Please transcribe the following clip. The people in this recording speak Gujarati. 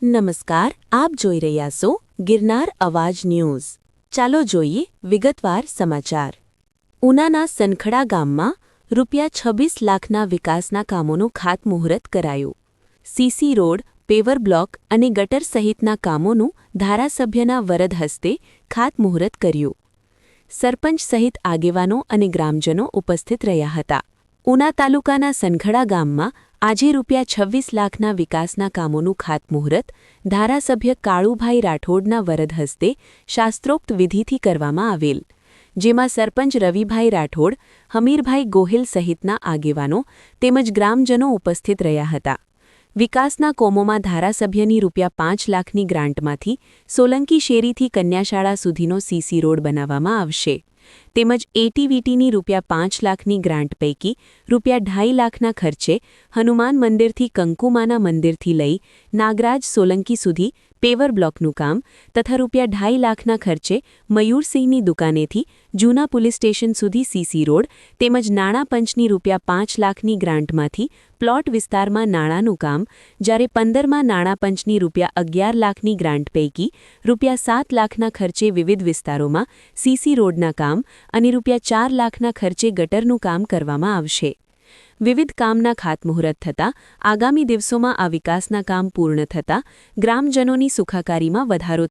નમસ્કાર, આપ જોઈ રહ્યા છો ગિરનાર અવાજ ન્યૂઝ. ચાલો જોઈએ વિગતવાર સમાચાર. ઉનાના સનખડા ગામમાં ₹26 લાખના વિકાસના કામોનું ખાતમુહૂર્ત કરાયું. સીસી રોડ, પેવર બ્લોક અને ગટર સહિતના કામોનું ધારાસભ્યના વરદ હસ્તે ખાતમુહૂર્ત કર્યું. સરપંચ સહિત આગેવાનો અને ગ્રામજનો ઉપસ્થિત રહ્યા હતા. ઉના તાલુકાના સનખડા ગામમાં આજે ₹26 લાખના વિકાસના કામોનું ખાતમુહૂર્ત ધારાસભ્ય કાળુભાઈ રાઠોડના વરદ હસ્તે શાસ્ત્રોક્ત વિધિથી કરવામાં આવેલ, જેમાં સરપંચ રવિભાઈ રાઠોડ, હમીરભાઈ ગોહિલ સહિતના આગેવાનો તેમજ ગ્રામજનો ઉપસ્થિત રહ્યા હતા. વિકાસના કોમોમાં ધારાસભ્યની ₹5 લાખની ગ્રાન્ટમાંથી સોલંકી શેરીથી કન્યાશાળા સુધીનો સીસી રોડ બનાવવામાં આવશે. તેમજ એટીવીટીની ₹5 લાખની ગ્રાન્ટ પૈકી ₹2.5 લાખના ખર્ચે હનુમાન મંદિરથી કંકુમાના મંદિરથી લઈ નાગરાજ સોલંકી સુધી પેવર બ્લોકનું કામ તથા ₹2.5 લાખના ખર્ચે મયુરસિંહની દુકાનેથી જૂના પોલીસ સ્ટેશન સુધી સીસી રોડ તેમજ નાણાં પંચની ₹5 લાખની ગ્રાન્ટમાંથી પ્લોટ વિસ્તારમાં નાણાંનું કામ, જ્યારે 15માં નાણાં પંચની ₹11 લાખની ગ્રાન્ટ પૈકી ₹7 લાખના ખર્ચે વિવિધ વિસ્તારોમાં સીસી રોડના કામ અને ₹4 લાખના ખર્ચે ગટરનું કામ કરવામાં આવશે. વિવિધ કામના ખાતમુહૂર્ત થતાં આગામી દિવસોમાં આ વિકાસના કામ પૂર્ણ થતાં ગ્રામજનોની સુખાકારીમાં વધારો